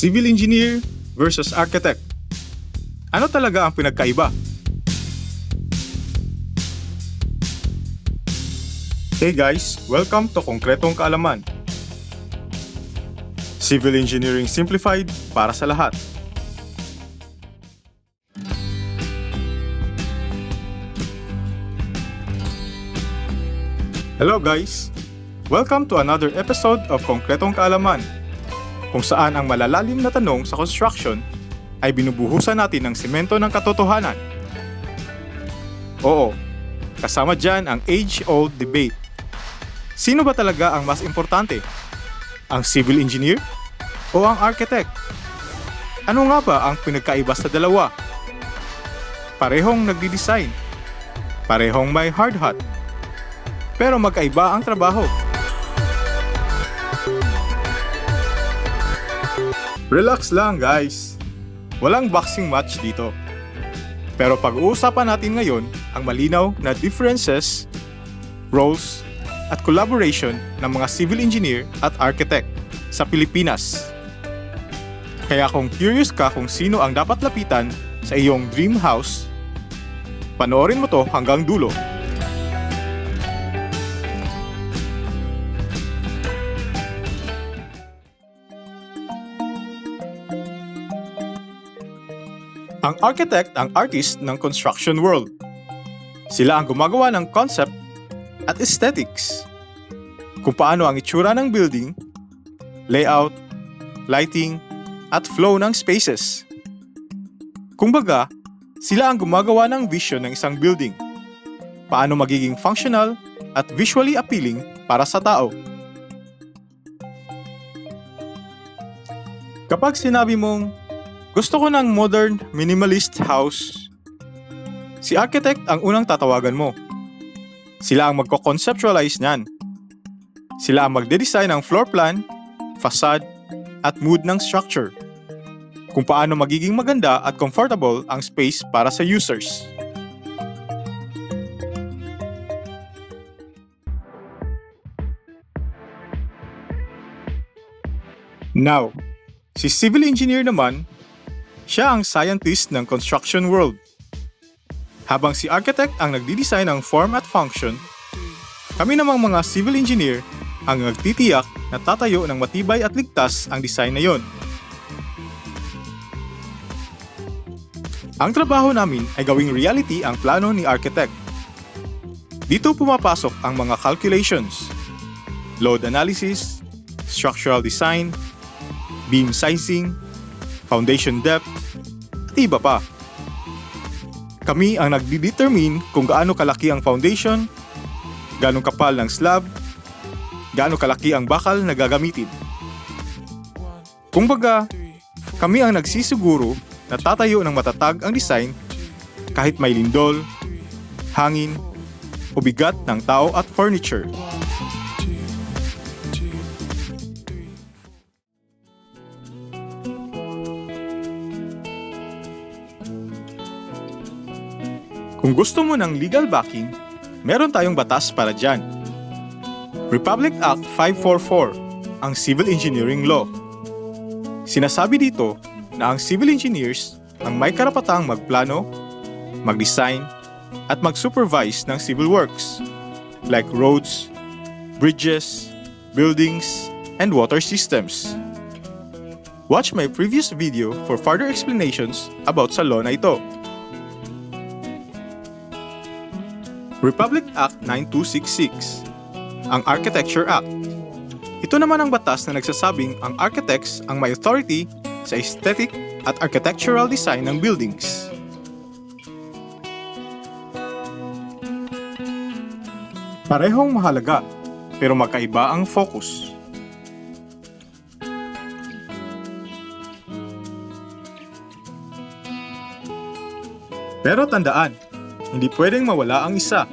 Civil engineer versus architect. Ano talaga ang pinagkaiba? Hey guys, welcome to Konkretong Kaalaman. Civil engineering simplified para sa lahat. Hello guys! Welcome to another episode of Konkretong Kaalaman, kung saan ang malalalim na tanong sa construction ay binubuhusan natin ng semento ng katotohanan. Oo, kasama dyan ang age-old debate. Sino ba talaga ang mas importante? Ang civil engineer o ang architect? Ano nga ba ang pinagkaiba sa dalawa? Parehong nagdi-design, parehong may hard hat, pero magkaiba ang trabaho. Relax lang guys, walang boxing match dito. Pero pag-uusapan natin ngayon ang malinaw na differences, roles, at collaboration ng mga civil engineer at architect sa Pilipinas. Kaya kung curious ka kung sino ang dapat lapitan sa iyong dream house, panoorin mo to hanggang dulo. Ang architect ang artist ng construction world. Sila ang gumagawa ng concept at aesthetics. Kung paano ang itsura ng building, layout, lighting, at flow ng spaces. Kumbaga, sila ang gumagawa ng vision ng isang building. Paano magiging functional at visually appealing para sa tao. Kapag sinabi mong, gusto ko ng modern, minimalist house, si architect ang unang tatawagan mo. Sila ang magko-conceptualize niyan. Sila ang magde-design ng floor plan, facade, at mood ng structure. Kung paano magiging maganda at comfortable ang space para sa users. Now, si civil engineer naman, siya ang scientist ng construction world. Habang si architect ang nagdi-design ng form at function, kami namang mga civil engineer ang nagtitiyak na tatayo ng matibay at ligtas ang design na yon. Ang trabaho namin ay gawing reality ang plano ni architect. Dito pumapasok ang mga calculations, load analysis, structural design, beam sizing, foundation depth, at iba pa. Kami ang nagdi-determine kung gaano kalaki ang foundation, gaano kapal ng slab, gaano kalaki ang bakal na gagamitin. Kumbaga, kami ang nagsisiguro na tatayo ng matatag ang design kahit may lindol, hangin, o bigat ng tao at furniture. Kung gusto mo ng legal backing, meron tayong batas para dyan. Republic Act 544, ang Civil Engineering Law. Sinasabi dito na ang civil engineers ang may karapatang magplano, mag-design, at mag-supervise ng civil works like roads, bridges, buildings, and water systems. Watch my previous video for further explanations about sa law na ito. Republic Act 9266, ang Architecture Act. Ito naman ang batas na nagsasabing ang architects ang may authority sa aesthetic at architectural design ng buildings. Parehong mahalaga, pero magkaiba ang focus. Pero tandaan, hindi pwedeng mawala ang isa.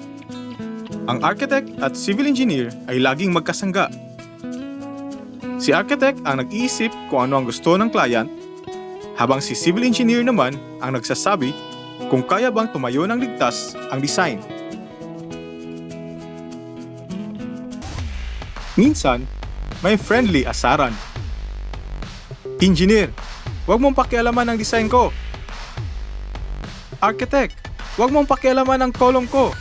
Ang architect at civil engineer ay laging magkasangga. Si architect ang nag-iisip kung ano ang gusto ng client, habang si civil engineer naman ang nagsasabi kung kaya bang tumayo ng ligtas ang design. Minsan, may friendly asaran. Engineer, huwag mong pakialaman ang design ko. Architect, huwag mong pakialaman ang kolong ko.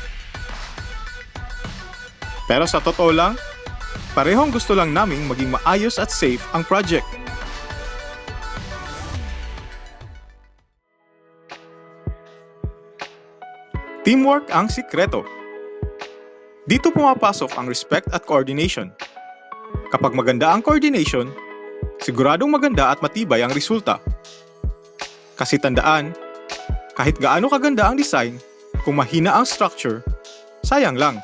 Pero sa totoo lang, parehong gusto lang naming maging maayos at safe ang project. Teamwork ang sikreto. Dito pumapasok ang respect at coordination. Kapag maganda ang coordination, siguradong maganda at matibay ang resulta. Kasi tandaan, kahit gaano kaganda ang design, kung mahina ang structure, sayang lang.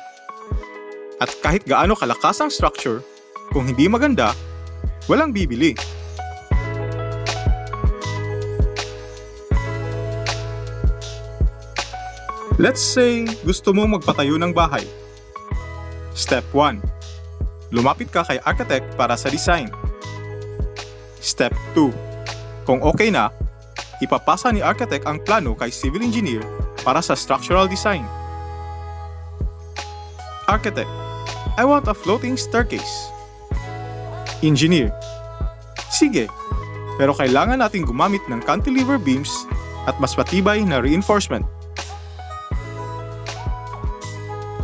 At kahit gaano kalakas ang structure, kung hindi maganda, walang bibili. Let's say gusto mong magpatayo ng bahay. Step 1. Lumapit ka kay architect para sa design. Step 2. Kung okay na, ipapasa ni architect ang plano kay civil engineer para sa structural design. Architect, I want a floating staircase. Engineer, sige, pero kailangan natin gumamit ng cantilever beams at mas matibay na reinforcement.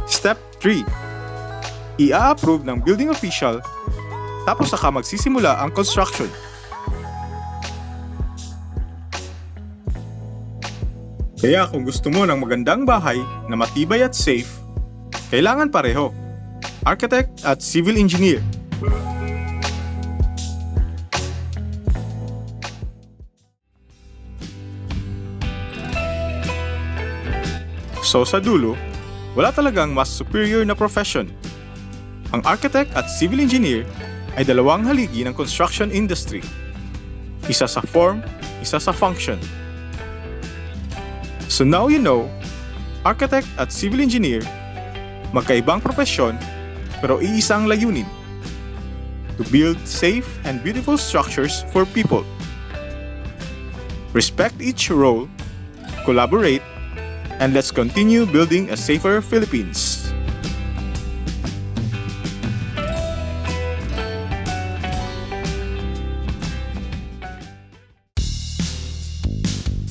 Step 3. I-approve ng building official tapos saka magsisimula ang construction. Kaya kung gusto mo ng magandang bahay na matibay at safe, kailangan pareho, architect at civil engineer. So sa dulo, wala talagang mas superior na profession. Ang architect at civil engineer ay dalawang haligi ng construction industry. Isa sa form, isa sa function. So now you know, architect at civil engineer, magkaibang profesyon pero iisang layunin. To build safe and beautiful structures for people. Respect each role, collaborate, and let's continue building a safer Philippines.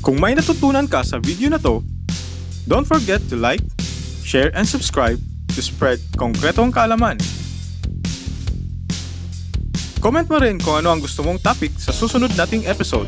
Kung may natutunan ka sa video na to, don't forget to like, share, and subscribe to spread konkretong kaalaman. Comment mo rin kung ano ang gusto mong topic sa susunod nating episode.